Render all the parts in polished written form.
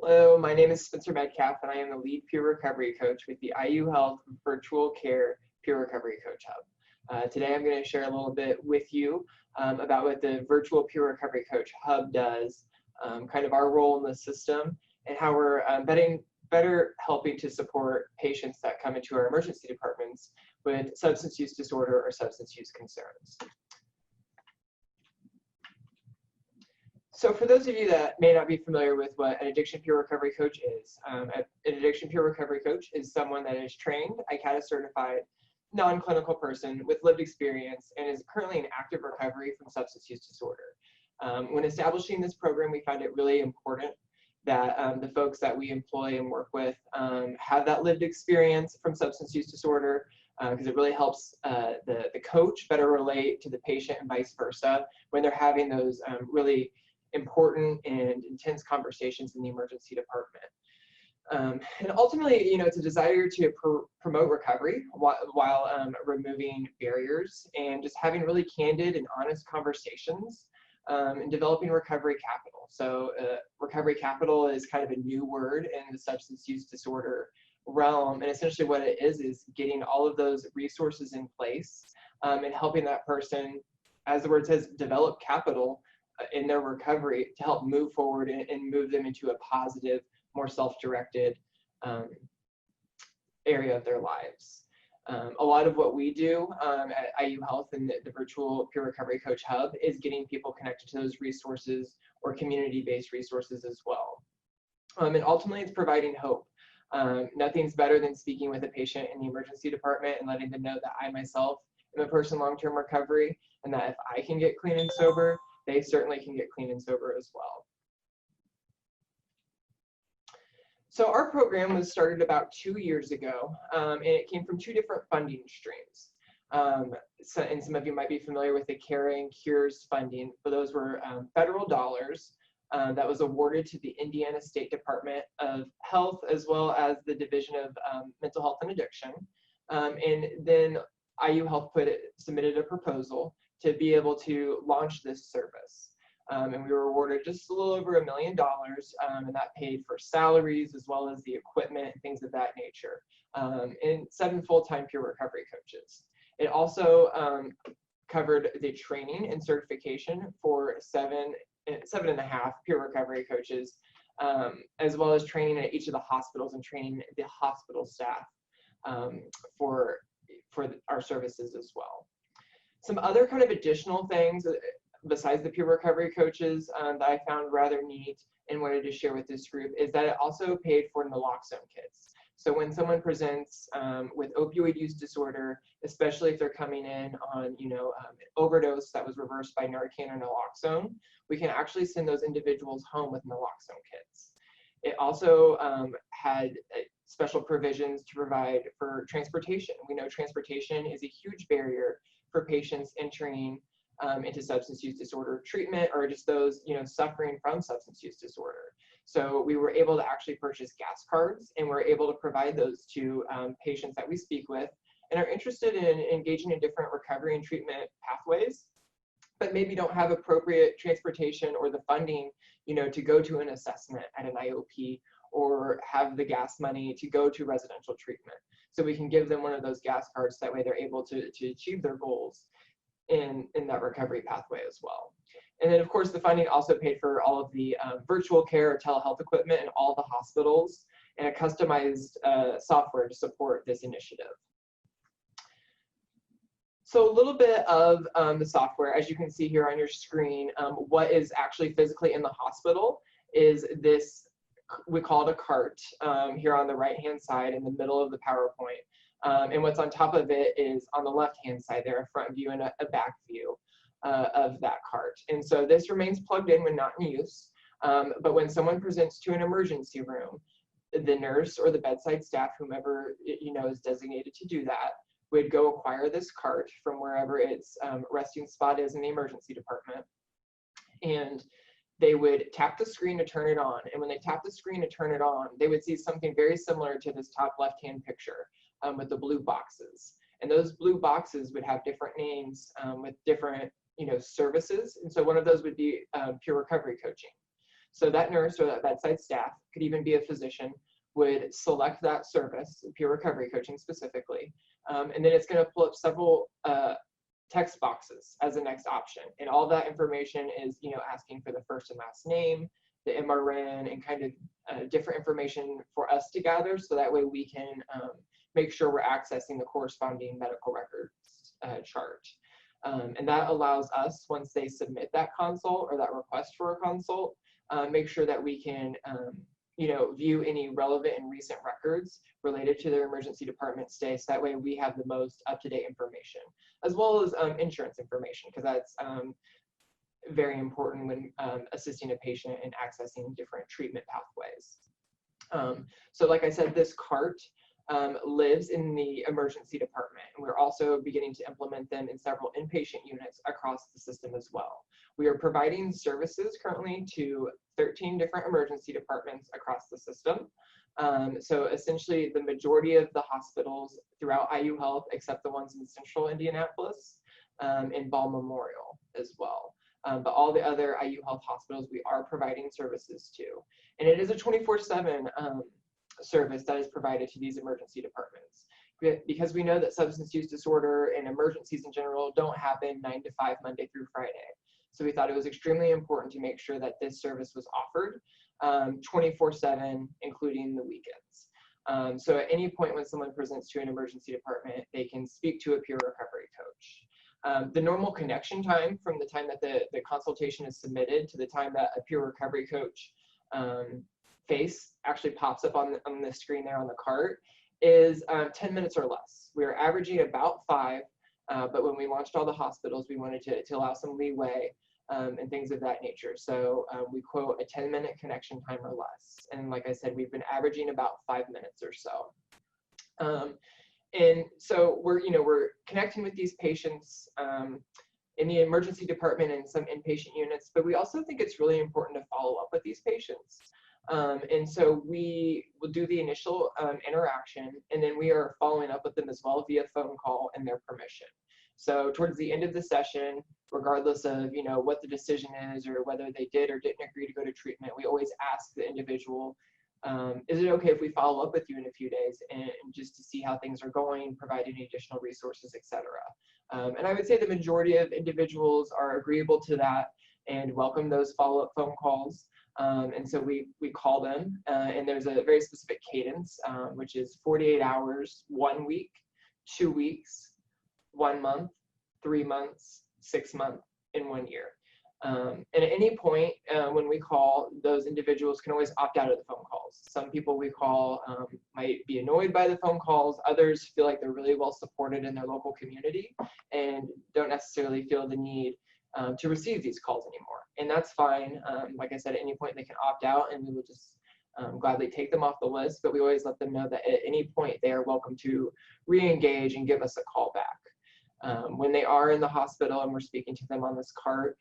Hello, my name is Spencer Medcalf, and I am the lead peer recovery coach with the IU Health Virtual Care Peer Recovery Coach Hub. Today I'm going to share a little bit with you about what the Virtual Peer Recovery Coach Hub does, kind of our role in the system, and how we're better helping to support patients that come into our emergency departments with substance use disorder or substance use concerns. So for those of you that may not be familiar with what an addiction peer recovery coach is, an addiction peer recovery coach is someone that is trained, ICADA certified, non-clinical person with lived experience and is currently in active recovery from substance use disorder. When establishing this program, we found it really important that the folks that we employ and work with have that lived experience from substance use disorder, because it really helps the coach better relate to the patient and vice versa when they're having those really important and intense conversations in the emergency department. And ultimately, it's a desire to promote recovery while removing barriers and just having really candid and honest conversations and developing recovery capital. So recovery capital is kind of a new word in the substance use disorder realm. And essentially what it is getting all of those resources in place and helping that person, as the word says, develop capital in their recovery to help move forward and move them into a positive, more self-directed area of their lives. A lot of what we do at IU Health and the Virtual Peer Recovery Coach Hub is getting people connected to those resources or community-based resources as well. And ultimately, it's providing hope. Nothing's better than speaking with a patient in the emergency department and letting them know that I myself am a person in long-term recovery, and that if I can get clean and sober, they certainly can get clean and sober as well. So our program was started about 2 years ago, and it came from two different funding streams. And some of you might be familiar with the Caring Cures funding, but those were federal dollars that was awarded to the Indiana State Department of Health, as well as the Division of Mental Health and Addiction. And then IU Health submitted a proposal to be able to launch this service. And we were awarded just a little over $1 million, and that paid for salaries as well as the equipment and things of that nature, and 7 full-time peer recovery coaches. It also covered the training and certification for 7.5 peer recovery coaches, as well as training at each of the hospitals and training the hospital staff for our services as well. Some other kind of additional things besides the peer recovery coaches that I found rather neat and wanted to share with this group is that it also paid for naloxone kits. So when someone presents with opioid use disorder, especially if they're coming in on overdose that was reversed by Narcan or naloxone, we can actually send those individuals home with naloxone kits. It also had special provisions to provide for transportation. We know transportation is a huge barrier for patients entering into substance use disorder treatment, or just those suffering from substance use disorder. So we were able to actually purchase gas cards, and we're able to provide those to patients that we speak with and are interested in engaging in different recovery and treatment pathways, but maybe don't have appropriate transportation or the funding to go to an assessment at an IOP or have the gas money to go to residential treatment. So we can give them one of those gas cards, that way they're able to achieve their goals in that recovery pathway as well. And then of course the funding also paid for all of the virtual care or telehealth equipment in all the hospitals, and a customized software to support this initiative. So a little bit of the software, as you can see here on your screen, what is actually physically in the hospital is this, we call it a cart, here on the right-hand side in the middle of the PowerPoint. And what's on top of it is on the left-hand side there, a front view and a back view of that cart. And so this remains plugged in when not in use, but when someone presents to an emergency room, the nurse or the bedside staff, whomever is designated to do that, would go acquire this cart from wherever its resting spot is in the emergency department, and they would tap the screen to turn it on. And when they tap the screen to turn it on, they would see something very similar to this top left-hand picture with the blue boxes. And those blue boxes would have different names with different services. And so one of those would be peer recovery coaching. So that nurse or that bedside staff could even be a physician, would select that service, peer recovery coaching specifically, and then it's going to pull up several text boxes as the next option. And all that information is, asking for the first and last name, the MRN, and kind of different information for us to gather, so that way we can make sure we're accessing the corresponding medical records chart. And that allows us, once they submit that consult or that request for a consult, make sure that we can view any relevant and recent records related to their emergency department stay, so that way we have the most up-to-date information, as well as insurance information, because that's very important when assisting a patient in accessing different treatment pathways. So like I said, this cart lives in the emergency department, and we're also beginning to implement them in several inpatient units across the system as well. We are providing services currently to 13 different emergency departments across the system. So essentially the majority of the hospitals throughout IU Health, except the ones in central Indianapolis, and Ball Memorial as well. But all the other IU Health hospitals we are providing services to. And it is a 24/7 service that is provided to these emergency departments, because we know that substance use disorder and emergencies in general don't happen 9 to 5 Monday through Friday. So we thought it was extremely important to make sure that this service was offered 24/7, including the weekends. So at any point when someone presents to an emergency department, they can speak to a peer recovery coach. The normal connection time from the time that the consultation is submitted to the time that a peer recovery coach face actually pops up on the screen there on the cart is 10 minutes or less. We're averaging about 5, but when we launched all the hospitals, we wanted to allow some leeway and things of that nature. So we quote a 10-minute connection time or less. And like I said, we've been averaging about 5 minutes or so. And so we're connecting with these patients in the emergency department and some inpatient units, but we also think it's really important to follow up with these patients. And so we will do the initial interaction, and then we are following up with them as well via phone call and their permission. So towards the end of the session, regardless of what the decision is or whether they did or didn't agree to go to treatment, we always ask the individual, is it okay if we follow up with you in a few days, and just to see how things are going, provide any additional resources, etc. And I would say the majority of individuals are agreeable to that and welcome those follow-up phone calls. And so we call them, and there's a very specific cadence, which is 48 hours, 1 week, 2 weeks, 1 month, 3 months, 6 months, and 1 year. And at any point when we call, those individuals can always opt out of the phone calls. Some people we call might be annoyed by the phone calls. Others feel like they're really well supported in their local community and don't necessarily feel the need to receive these calls anymore. And that's fine. Like I said, at any point they can opt out, and we will just gladly take them off the list, but we always let them know that at any point they are welcome to re-engage and give us a call back. When they are in the hospital and we're speaking to them on this cart,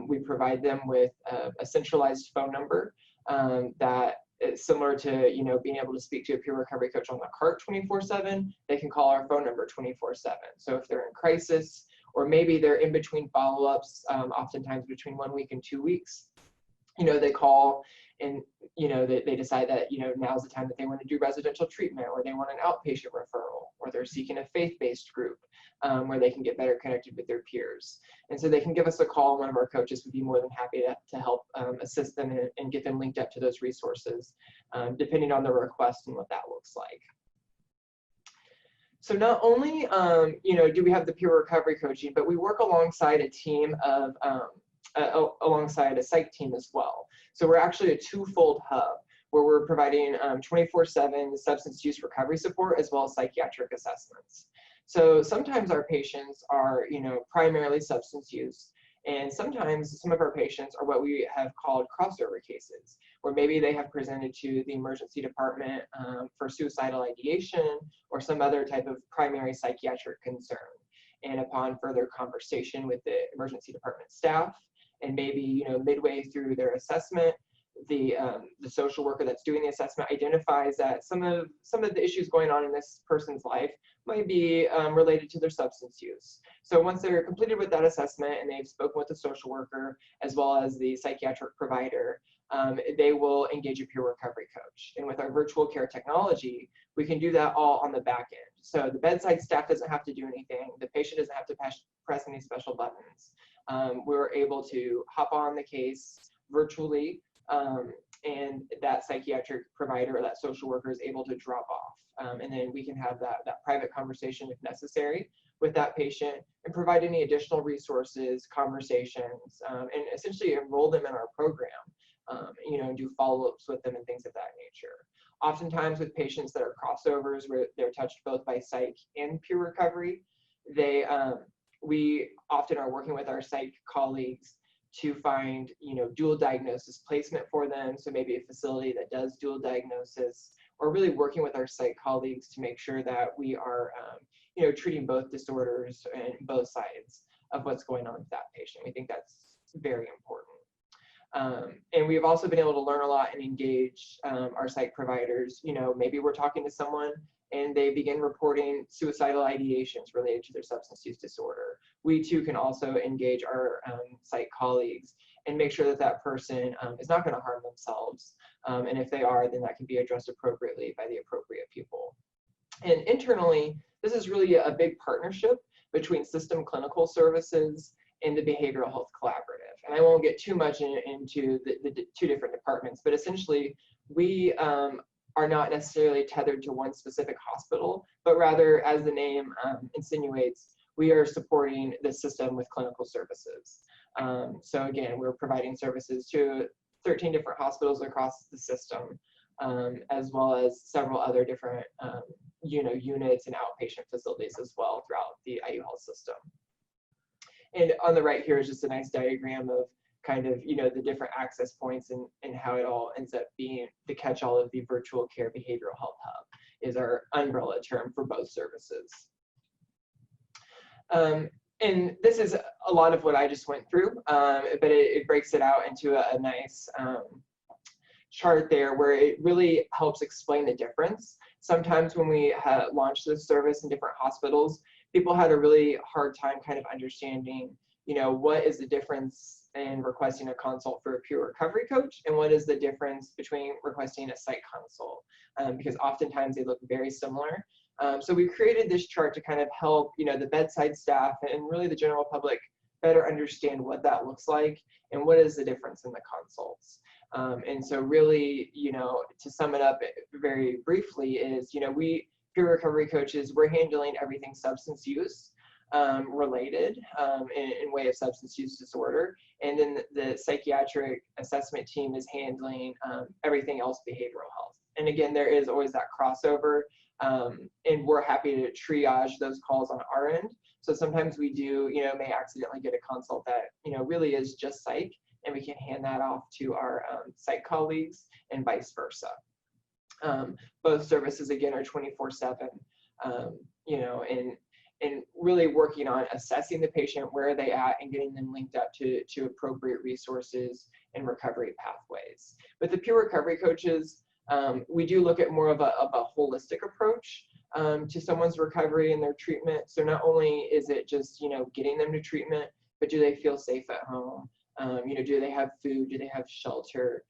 we provide them with a centralized phone number that is similar to being able to speak to a peer recovery coach on the cart 24/7. They can call our phone number 24/7. So if they're in crisis, or maybe they're in between follow-ups, oftentimes between 1 week and 2 weeks, they call and they decide that now's the time that they want to do residential treatment, or they want an outpatient referral, or they're seeking a faith-based group where they can get better connected with their peers. And so they can give us a call. One of our coaches would be more than happy to help assist them and get them linked up to those resources, depending on the request and what that looks like. So not only do we have the peer recovery coaching, but we work alongside a team of alongside a psych team as well. So we're actually a twofold hub where we're providing 24/7 substance use recovery support as well as psychiatric assessments. So sometimes our patients are primarily substance use, and sometimes some of our patients are what we have called crossover cases, where maybe they have presented to the emergency department for suicidal ideation or some other type of primary psychiatric concern. And upon further conversation with the emergency department staff, and maybe midway through their assessment, the social worker that's doing the assessment identifies that some of the issues going on in this person's life might be related to their substance use. So once they're completed with that assessment and they've spoken with the social worker as well as the psychiatric provider, they will engage a peer recovery coach. And with our virtual care technology, we can do that all on the back end. So the bedside staff doesn't have to do anything. The patient doesn't have to press any special buttons. We're able to hop on the case virtually, and that psychiatric provider or that social worker is able to drop off. And then we can have that private conversation if necessary with that patient and provide any additional resources, conversations, and essentially enroll them in our program, and do follow-ups with them and things of that nature. Oftentimes with patients that are crossovers where they're touched both by psych and peer recovery, we often are working with our psych colleagues to find, dual diagnosis placement for them. So maybe a facility that does dual diagnosis, or really working with our psych colleagues to make sure that we are, treating both disorders and both sides of what's going on with that patient. We think that's very important. And we've also been able to learn a lot and engage our psych providers. Maybe we're talking to someone and they begin reporting suicidal ideations related to their substance use disorder. We too can also engage our psych colleagues and make sure that that person is not going to harm themselves. And if they are, then that can be addressed appropriately by the appropriate people. And internally, this is really a big partnership between system clinical services and the behavioral health collaborative. And I won't get too much into the two different departments, but essentially we are not necessarily tethered to one specific hospital, but rather, as the name insinuates, we are supporting the system with clinical services. So again, we're providing services to 13 different hospitals across the system, as well as several other different units and outpatient facilities as well throughout the IU Health system. And on the right here is just a nice diagram of kind of, the different access points and how it all ends up being the catch-all of the virtual care behavioral health hub is our umbrella term for both services. And this is a lot of what I just went through, but it breaks it out into a nice chart there where it really helps explain the difference. Sometimes when we launched this service in different hospitals, people had a really hard time kind of understanding, what is the difference in requesting a consult for a peer recovery coach, and what is the difference between requesting a psych consult, because oftentimes they look very similar. So we created this chart to kind of help, the bedside staff and really the general public better understand what that looks like and what is the difference in the consults. And so really, to sum it up very briefly is, we peer recovery coaches, we're handling everything substance use related in way of substance use disorder. And then the psychiatric assessment team is handling everything else behavioral health. And again, there is always that crossover, and we're happy to triage those calls on our end. So sometimes we do, may accidentally get a consult that, really is just psych, and we can hand that off to our psych colleagues and vice versa. Both services, again, are 24/7, and really working on assessing the patient, where are they at, and getting them linked up to appropriate resources and recovery pathways. With the peer recovery coaches, we do look at more of a holistic approach to someone's recovery and their treatment. So not only is it just, getting them to treatment, but do they feel safe at home? Do they have food? Do they have shelter?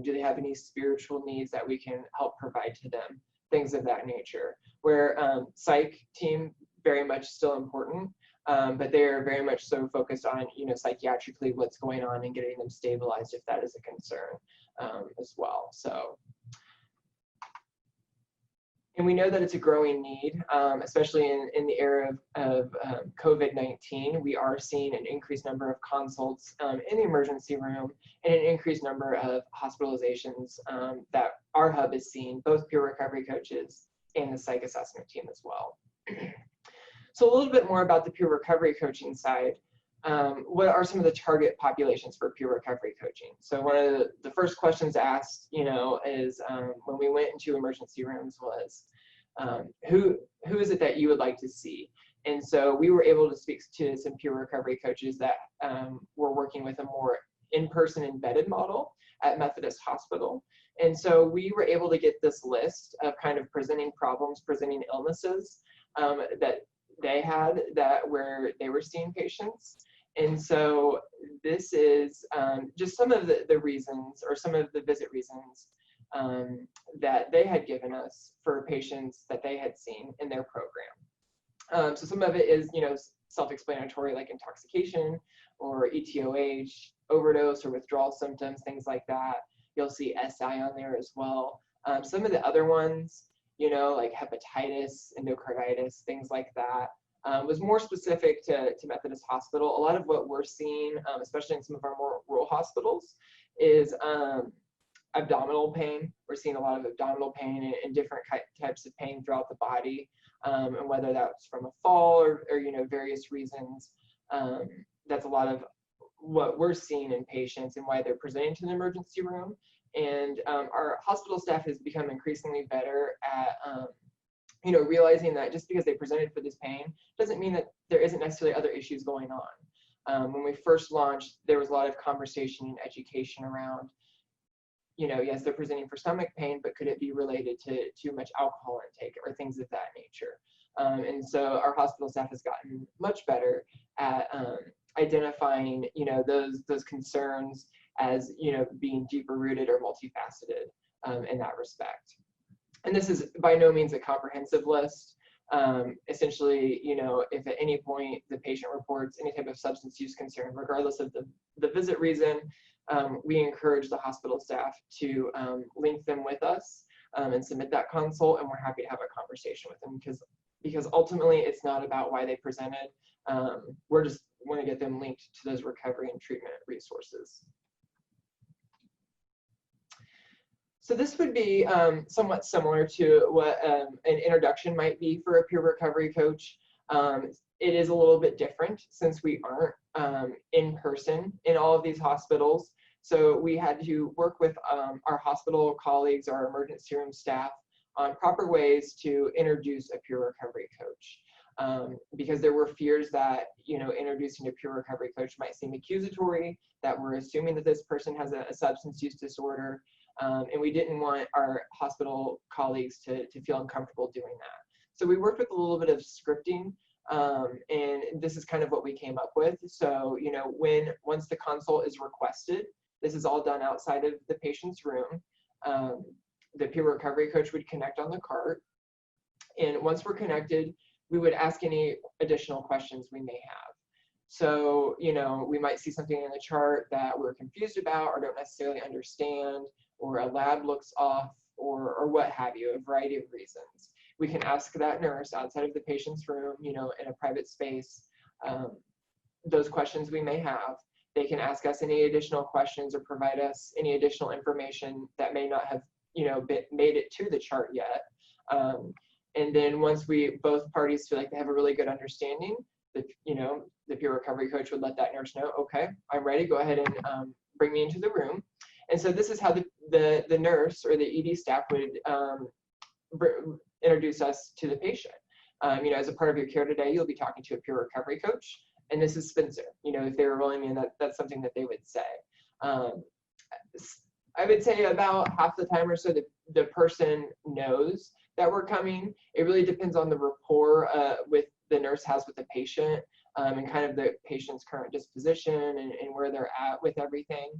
Do they have any spiritual needs that we can help provide to them? Things of that nature. Where psych team, very much still important, but they're very much so focused on, psychiatrically what's going on and getting them stabilized if that is a concern as well. So, and we know that it's a growing need, especially in the era of COVID-19. We are seeing an increased number of consults in the emergency room and an increased number of hospitalizations that our hub is seeing, both peer recovery coaches and the psych assessment team as well. So a little bit more about the peer recovery coaching side. What are some of the target populations for peer recovery coaching? So one of the first questions asked, is when we went into emergency rooms was, who is it that you would like to see? And so we were able to speak to some peer recovery coaches that were working with a more in-person embedded model at Methodist Hospital. And so we were able to get this list of kind of presenting problems, presenting illnesses that they had where they were seeing patients. And so this is just some of the reasons, or some of the visit reasons that they had given us for patients that they had seen in their program. So some of it is, self-explanatory, like intoxication or ETOH, overdose or withdrawal symptoms, things like that. You'll see SI on there as well. Some of the other ones, like hepatitis, endocarditis, things like that, was more specific to Methodist Hospital. A lot of what we're seeing, especially in some of our more rural hospitals, is abdominal pain. We're seeing a lot of abdominal pain and different types of pain throughout the body, and whether that's from a fall or various reasons. That's a lot of what we're seeing in patients and why they're presenting to the emergency room. And our hospital staff has become increasingly better at realizing that just because they presented for this pain doesn't mean that there isn't necessarily other issues going on. When we first launched, there was a lot of conversation and education around, yes, they're presenting for stomach pain, but could it be related to too much alcohol intake or things of that nature? And so our hospital staff has gotten much better at identifying, those concerns as, being deeper rooted or multifaceted in that respect. And this is by no means a comprehensive list. Essentially, if at any point the patient reports any type of substance use concern, regardless of the visit reason, we encourage the hospital staff to link them with us and submit that consult, and we're happy to have a conversation with them because ultimately it's not about why they presented. We're just want to get them linked to those recovery and treatment resources. So this would be somewhat similar to what an introduction might be for a peer recovery coach. It is a little bit different since we aren't in person in all of these hospitals. So we had to work with our hospital colleagues, our emergency room staff, on proper ways to introduce a peer recovery coach. Because there were fears that, introducing a peer recovery coach might seem accusatory, that we're assuming that this person has a substance use disorder. And we didn't want our hospital colleagues to feel uncomfortable doing that. So we worked with a little bit of scripting, and this is kind of what we came up with. So, once the consult is requested, this is all done outside of the patient's room. The peer recovery coach would connect on the cart. And once we're connected, we would ask any additional questions we may have. So, we might see something in the chart that we're confused about or don't necessarily understand, or a lab looks off, or what have you, a variety of reasons. We can ask that nurse outside of the patient's room, in a private space, those questions we may have. They can ask us any additional questions or provide us any additional information that may not have, made it to the chart yet. And then once both parties feel like they have a really good understanding, the peer recovery coach would let that nurse know, okay, I'm ready, go ahead and bring me into the room. And so this is how the nurse or the ED staff would introduce us to the patient. As a part of your care today, you'll be talking to a peer recovery coach, and this is Spencer. If they were willing, that's something that they would say. I would say about half the time or so the person knows that we're coming. It really depends on the rapport with the nurse has with the patient, and kind of the patient's current disposition and where they're at with everything.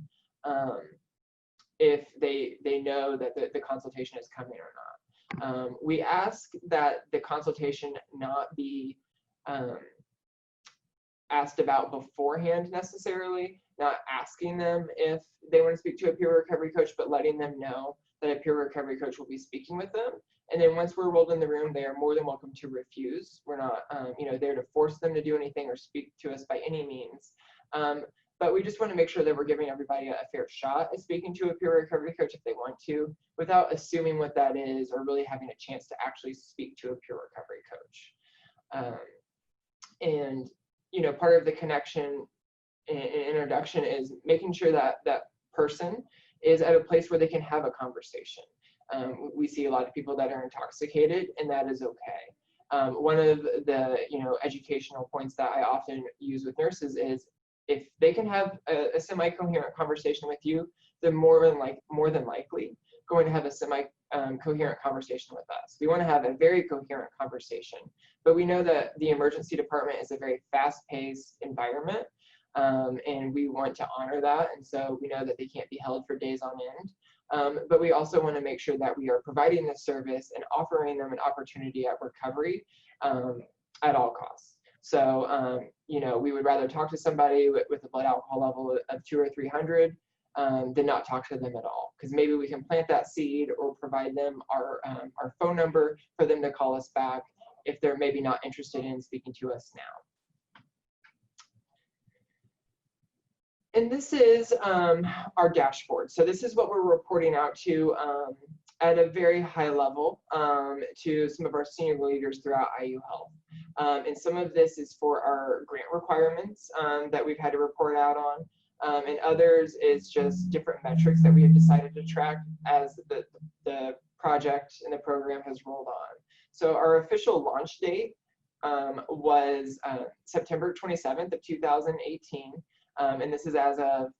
If they know that the consultation is coming or not. We ask that the consultation not be asked about beforehand necessarily, not asking them if they want to speak to a peer recovery coach, but letting them know that a peer recovery coach will be speaking with them. And then once we're rolled in the room, they are more than welcome to refuse. We're not there to force them to do anything or speak to us by any means. But we just want to make sure that we're giving everybody a fair shot at speaking to a peer recovery coach if they want to, without assuming what that is or really having a chance to actually speak to a peer recovery coach. And part of the connection and introduction is making sure that that person is at a place where they can have a conversation. We see a lot of people that are intoxicated, and that is okay. One of the educational points that I often use with nurses is, if they can have a semi-coherent conversation with you, they're more than likely going to have a semi-coherent conversation with us. We want to have a very coherent conversation, but we know that the emergency department is a very fast-paced environment. and we want to honor that. And so we know that they can't be held for days on end. But we also want to make sure that we are providing this service and offering them an opportunity at recovery at all costs. So, you know, we would rather talk to somebody with a blood alcohol level of 200 or 300 than not talk to them at all, because maybe we can plant that seed or provide them our phone number for them to call us back if they're maybe not interested in speaking to us now. And this is our dashboard. So this is what we're reporting out to at a very high level to some of our senior leaders throughout IU Health. And some of this is for our grant requirements that we've had to report out on. And others is just different metrics that we have decided to track as the project and the program has rolled on. So our official launch date was September 27th of 2018. And this is as of,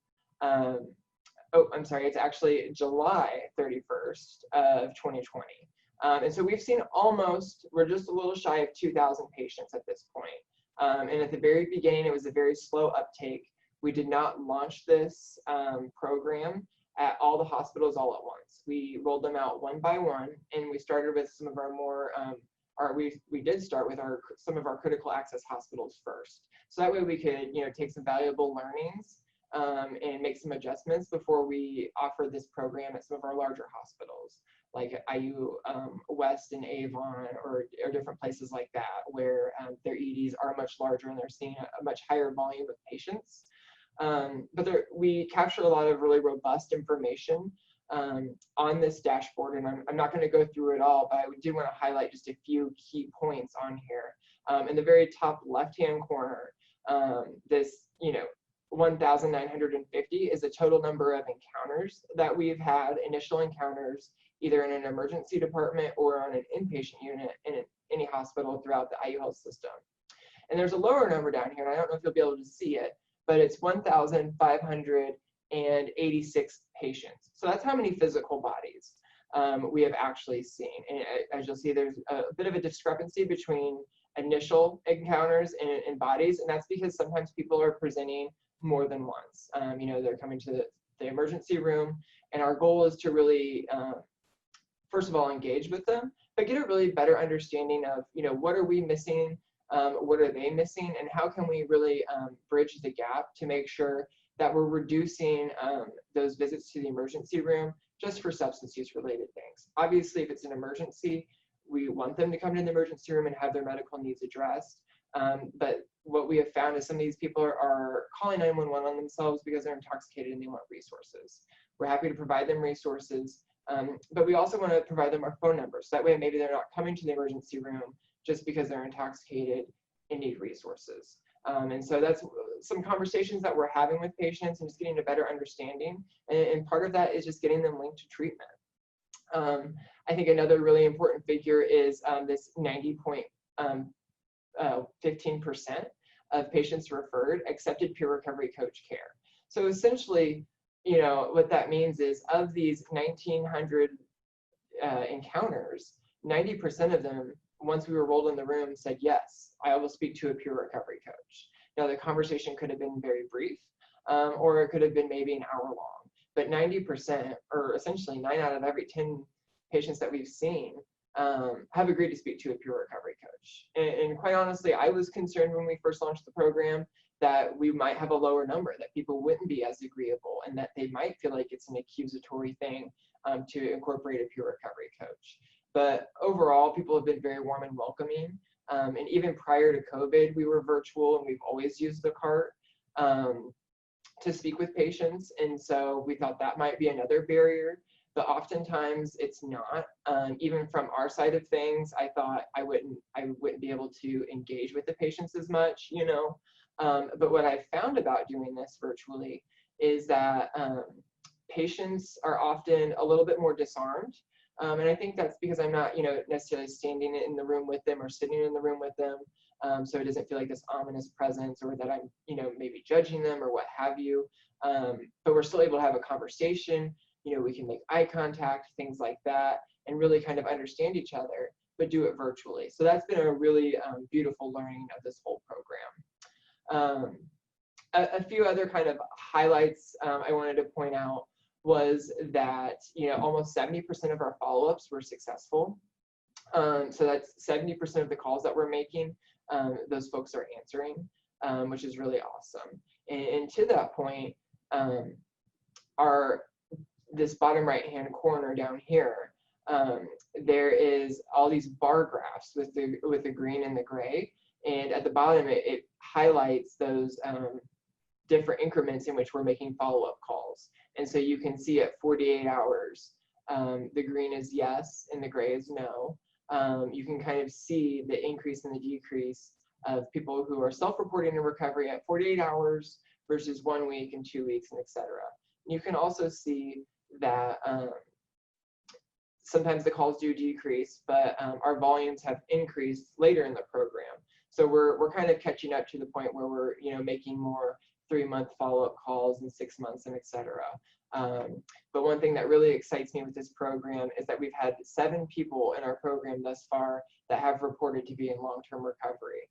oh, I'm sorry, it's actually July 31st of 2020. And so we've seen we're just a little shy of 2,000 patients at this point. And at the very beginning, it was a very slow uptake. We did not launch this program at all the hospitals all at once. We rolled them out one by one, and we started with some of our more, we did start with some of our critical access hospitals first. So that way we could, you know, take some valuable learnings and make some adjustments before we offer this program at some of our larger hospitals, like IU West and Avon or different places like that, where their EDs are much larger and they're seeing a much higher volume of patients. But we captured a lot of really robust information on this dashboard, and I'm not going to go through it all, but I do want to highlight just a few key points on here. In the very top left-hand corner, this, you know, 1,950 is the total number of encounters that we've had, initial encounters, either in an emergency department or on an inpatient unit in any hospital throughout the IU Health system. And there's a lower number down here, and I don't know if you'll be able to see it, but it's 1,586 patients. So that's how many physical bodies we have actually seen. And as you'll see, there's a bit of a discrepancy between initial encounters and bodies, and that's because sometimes people are presenting more than once. You know, they're coming to the emergency room, and our goal is to really, first of all, engage with them, but get a really better understanding of, you know, what are we missing, what are they missing, and how can we really bridge the gap to make sure that we're reducing those visits to the emergency room just for substance use related things. Obviously, if it's an emergency, we want them to come to the emergency room and have their medical needs addressed. But what we have found is some of these people are calling 911 on themselves because they're intoxicated and they want resources. We're happy to provide them resources, but we also want to provide them our phone numbers. So that way, maybe they're not coming to the emergency room just because they're intoxicated and need resources. And so that's some conversations that we're having with patients and just getting a better understanding. And part of that is just getting them linked to treatment. I think another really important figure is this 90.15% of patients referred accepted peer recovery coach care. So essentially, you know, what that means is of these 1,900 encounters, 90% of them, once we were rolled in the room, said, yes, I will speak to a peer recovery coach. Now, the conversation could have been very brief, or it could have been maybe an hour long, but 90%, or essentially 9 out of every 10 patients that we've seen have agreed to speak to a peer recovery coach. And quite honestly, I was concerned when we first launched the program that we might have a lower number, that people wouldn't be as agreeable, and that they might feel like it's an accusatory thing to incorporate a peer recovery coach. But overall, people have been very warm and welcoming. And even prior to COVID, we were virtual, and we've always used the CART to speak with patients. And so we thought that might be another barrier, but oftentimes it's not. Even from our side of things, I thought I wouldn't be able to engage with the patients as much, you know. But what I found about doing this virtually is that patients are often a little bit more disarmed. And I think that's because I'm not, you know, necessarily standing in the room with them or sitting in the room with them. So it doesn't feel like this ominous presence, or that I'm, you know, maybe judging them or what have you. But we're still able to have a conversation. You know, we can make eye contact, things like that, and really kind of understand each other, but do it virtually. So that's been a really beautiful learning of this whole program. A few other kind of highlights I wanted to point out was that, almost 70% of our follow-ups were successful. So that's 70% of the calls that we're making, those folks are answering, which is really awesome. And to that point, this bottom right-hand corner down here, there is all these bar graphs with the green and the gray, and at the bottom it highlights those different increments in which we're making follow-up calls. And so you can see at 48 hours, the green is yes and the gray is no. You can kind of see the increase and the decrease of people who are self-reporting in recovery at 48 hours versus 1 week and 2 weeks, and etc. You can also see that sometimes the calls do decrease, but our volumes have increased later in the program. So we're kind of catching up to the point where we're making more 3-month follow-up calls in 6 months, and etc. But one thing that really excites me with this program is that we've had 7 people in our program thus far that have reported to be in long-term recovery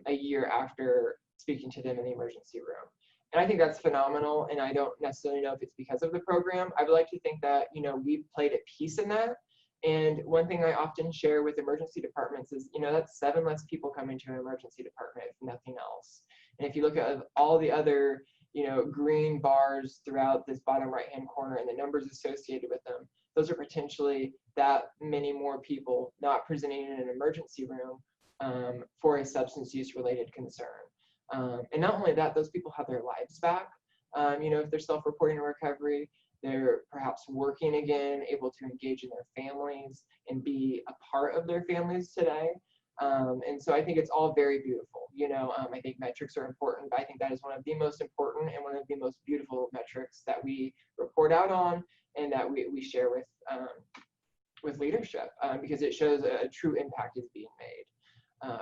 a year after speaking to them in the emergency room. And I think that's phenomenal, and I don't necessarily know if it's because of the program. I would like to think that we've played a piece in that. And one thing I often share with emergency departments is that's 7 less people coming to an emergency department, if nothing else. And if you look at all the other green bars throughout this bottom right-hand corner and the numbers associated with them, those are potentially that many more people not presenting in an emergency room for a substance use related concern. And not only that, those people have their lives back. If they're self-reporting in recovery, they're perhaps working again, able to engage in their families and be a part of their families today. And so I think it's all very beautiful. I think metrics are important, but I think that is one of the most important and one of the most beautiful metrics that we report out on and that we share with leadership, because it shows a true impact is being made.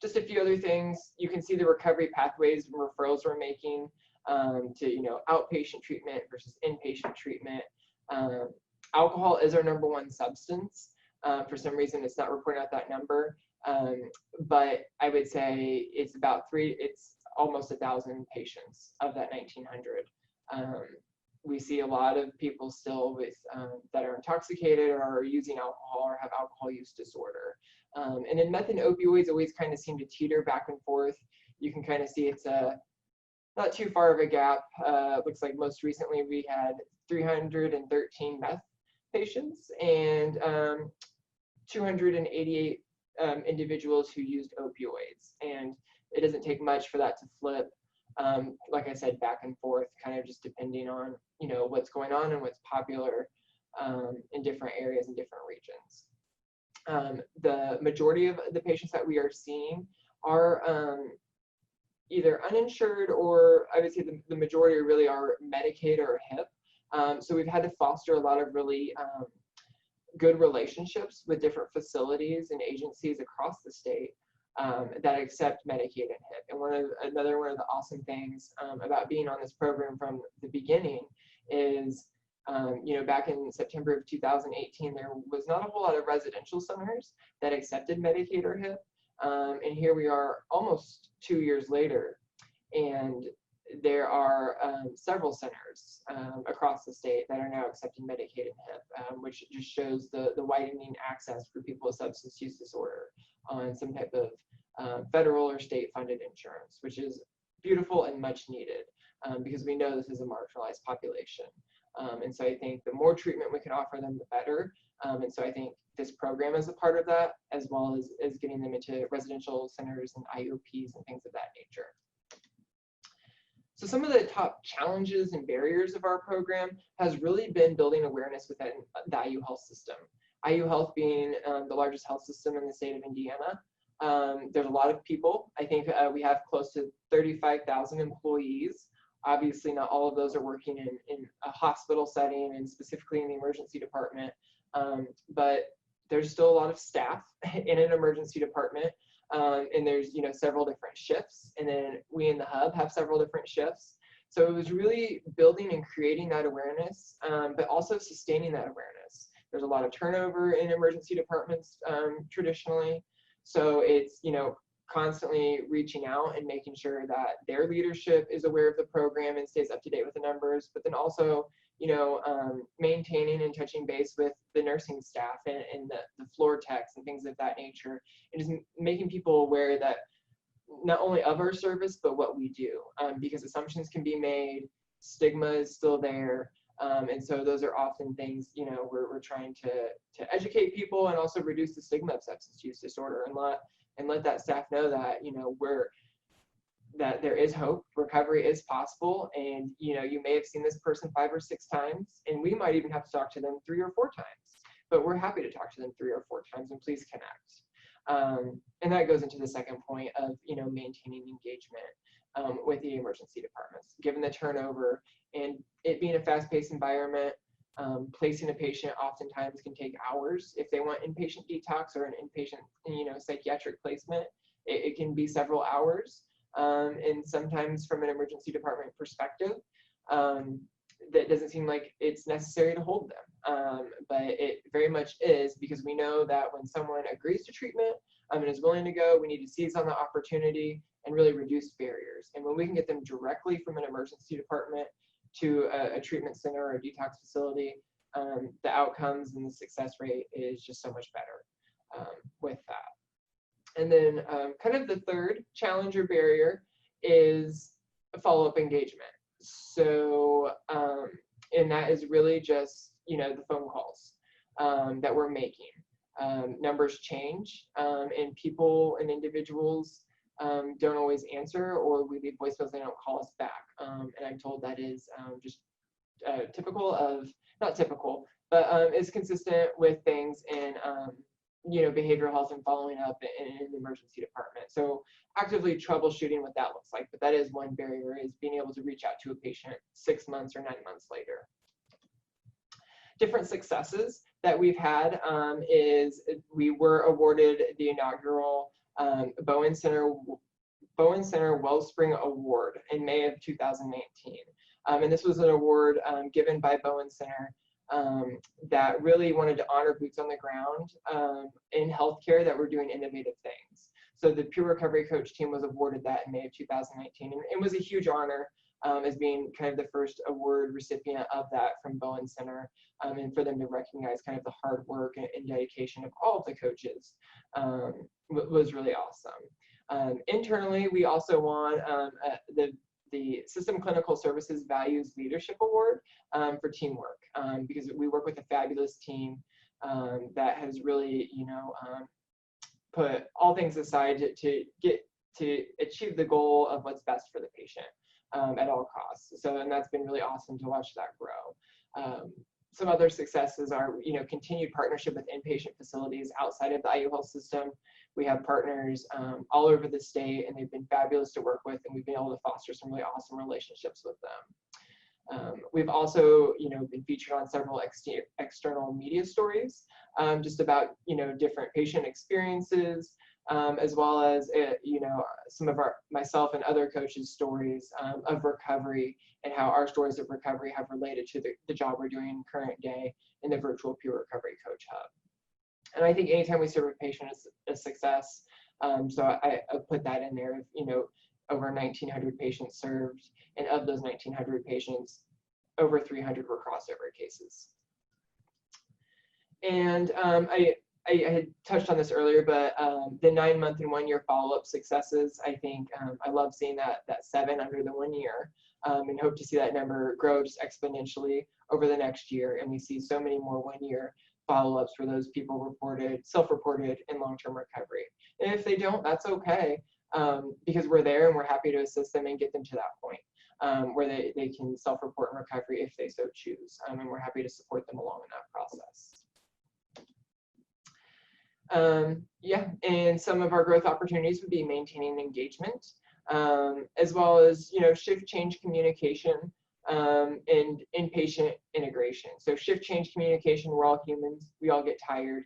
Just a few other things. You can see the recovery pathways and referrals we're making to outpatient treatment versus inpatient treatment. Alcohol is our #1 substance. For some reason, it's not reporting out that number, but I would say it's almost 1,000 patients of that 1,900. We see a lot of people still with that are intoxicated or are using alcohol or have alcohol use disorder. And then meth and opioids always kind of seem to teeter back and forth. You can kind of see it's not too far of a gap. Looks like most recently we had 313 meth patients and 288 individuals who used opioids. And it doesn't take much for that to flip, like I said, back and forth, kind of just depending on what's going on and what's popular in different areas and different regions. The majority of the patients that we are seeing are either uninsured, or I would say the majority really are Medicaid or HIP. So we've had to foster a lot of really good relationships with different facilities and agencies across the state that accept Medicaid and HIP. And another one of the awesome things about being on this program from the beginning is, back in September of 2018, there was not a whole lot of residential centers that accepted Medicaid or HIP. And here we are almost 2 years later, and there are several centers across the state that are now accepting Medicaid and HIP, which just shows the widening access for people with substance use disorder on some type of federal or state funded insurance, which is beautiful and much needed, because we know this is a marginalized population. And so I think the more treatment we can offer them, the better. And so I think this program is a part of that, as well as getting them into residential centers and IOPs and things of that nature. So some of the top challenges and barriers of our program has really been building awareness within the IU Health system. IU Health being the largest health system in the state of Indiana. There's a lot of people. I think we have close to 35,000 employees. Obviously, not all of those are working in a hospital setting and specifically in the emergency department, but there's still a lot of staff in an emergency department, and there's several different shifts, and then we in the hub have several different shifts. So it was really building and creating that awareness, but also sustaining that awareness. There's a lot of turnover in emergency departments traditionally, so it's constantly reaching out and making sure that their leadership is aware of the program and stays up to date with the numbers, but then also, maintaining and touching base with the nursing staff and the floor techs and things of that nature, and just making people aware that not only of our service, but what we do, because assumptions can be made, stigma is still there, and so those are often things, we're trying to educate people and also reduce the stigma of substance use disorder, and let that staff know that, that there is hope, recovery is possible, and you may have seen this person 5 or 6 times, and we might even have to talk to them 3 or 4 times, but we're happy to talk to them 3 or 4 times, and please connect. And that goes into the second point of maintaining engagement with the emergency departments. Given the turnover and it being a fast-paced environment, placing a patient oftentimes can take hours. If they want inpatient detox or an inpatient psychiatric placement, it can be several hours. And sometimes from an emergency department perspective, that doesn't seem like it's necessary to hold them, but it very much is, because we know that when someone agrees to treatment and is willing to go, we need to seize on the opportunity and really reduce barriers. And when we can get them directly from an emergency department to a treatment center or a detox facility, the outcomes and the success rate is just so much better with that. And then kind of the third challenge or barrier is follow-up engagement. So, and that is really just, the phone calls that we're making. Numbers change, and people and individuals don't always answer, or we leave voicemails, they don't call us back. And I'm told that is just typical of, not typical, but is consistent with things in behavioral health and following up in the emergency department. So actively troubleshooting what that looks like, but that is one barrier, is being able to reach out to a patient 6 months or 9 months later. Different successes that we've had is we were awarded the inaugural Bowen Center Wellspring Award in May of 2019. And this was an award given by Bowen Center that really wanted to honor boots on the ground in healthcare that were doing innovative things. So the Peer Recovery Coach team was awarded that in May of 2019, and it was a huge honor as being kind of the first award recipient of that from Bowen Center, and for them to recognize kind of the hard work and dedication of all of the coaches was really awesome. Internally, we also won the System Clinical Services Values Leadership Award for teamwork, because we work with a fabulous team that has really, put all things aside to achieve the goal of what's best for the patient at all costs. So, and that's been really awesome to watch that grow. Some other successes are, continued partnership with inpatient facilities outside of the IU Health system. We have partners all over the state, and they've been fabulous to work with, and we've been able to foster some really awesome relationships with them. We've also, been featured on several external media stories, just about, different patient experiences, as well as, some of myself and other coaches' stories of recovery, and how our stories of recovery have related to the job we're doing in current day in the virtual Peer Recovery Coach Hub. And I think anytime we serve a patient is a success. So I put that in there, over 1,900 patients served, and of those 1,900 patients, over 300 were crossover cases. And I had touched on this earlier, but the 9-month and 1-year follow-up successes, I think I love seeing that 7 under the 1 year, and hope to see that number grow just exponentially over the next year. And we see so many more 1-year follow-ups for those people self-reported in long-term recovery. And if they don't, that's okay, because we're there and we're happy to assist them and get them to that point where they can self-report in recovery if they so choose. And we're happy to support them along in that process. And some of our growth opportunities would be maintaining engagement, as well as, shift change communication and inpatient integration. So shift change communication, we're all humans, we all get tired.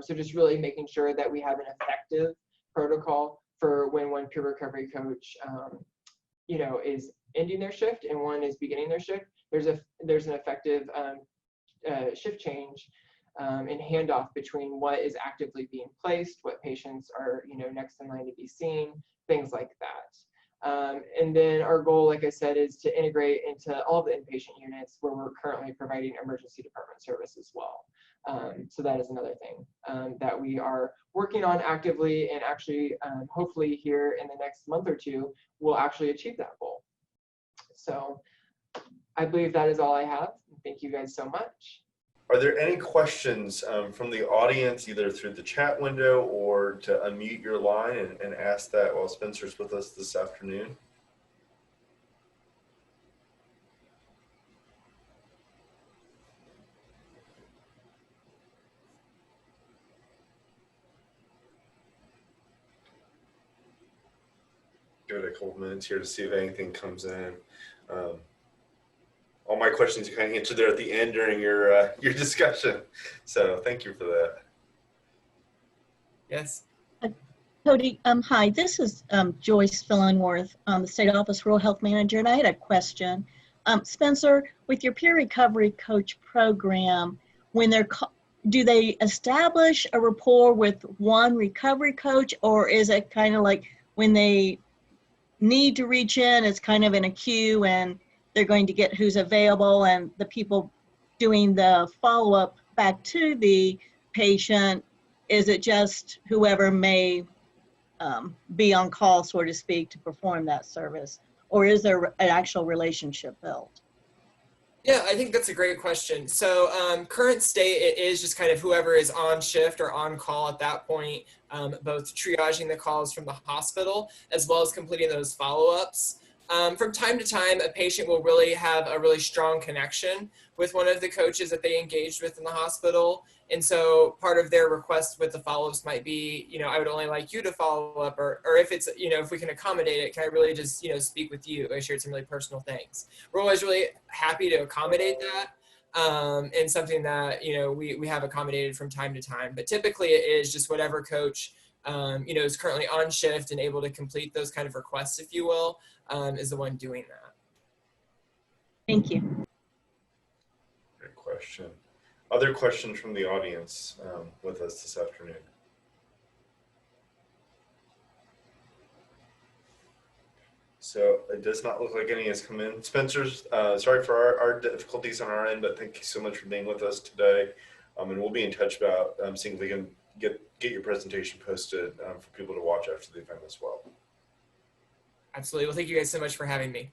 So just really making sure that we have an effective protocol for when one peer recovery coach, is ending their shift and one is beginning their shift. There's an effective shift change and handoff between what is actively being placed, what patients are, next in line to be seen, things like that. And then our goal, like I said, is to integrate into all the inpatient units where we're currently providing emergency department service as well. So that is another thing that we are working on actively, and actually, hopefully here in the next month or two, we'll actually achieve that goal. So I believe that is all I have. Thank you guys so much. Are there any questions from the audience, either through the chat window or to unmute your line and ask that while Spencer's with us this afternoon? Give it a couple minutes here to see if anything comes in. All my questions you kind of answered there at the end during your discussion. So thank you for that. Yes. Cody, hi, this is Joyce Fillingworth, the State Office Rural Health Manager, and I had a question. Spencer, with your peer recovery coach program, do they establish a rapport with one recovery coach, or is it kind of like when they need to reach in, it's kind of in a queue and they're going to get who's available, and the people doing the follow-up back to the patient, is it just whoever may be on call, so to speak, to perform that service? Or is there an actual relationship built? Yeah, I think that's a great question. So current state, it is just kind of whoever is on shift or on call at that point, both triaging the calls from the hospital as well as completing those follow-ups. From time to time, a patient will really have a really strong connection with one of the coaches that they engaged with in the hospital. And so part of their request with the follow-ups might be, I would only like you to follow up, or if it's, if we can accommodate it, can I really just, speak with you? I shared some really personal things. We're always really happy to accommodate that. And something that, we have accommodated from time to time, but typically it is just whatever coach, is currently on shift and able to complete those kind of requests, if you will, is the one doing that. Thank you. Great question. Other questions from the audience with us this afternoon? So it does not look like any has come in. Spencer's, sorry for our difficulties on our end, but thank you so much for being with us today. And we'll be in touch about seeing if we can get your presentation posted for people to watch after the event as well. Absolutely. Well, thank you guys so much for having me.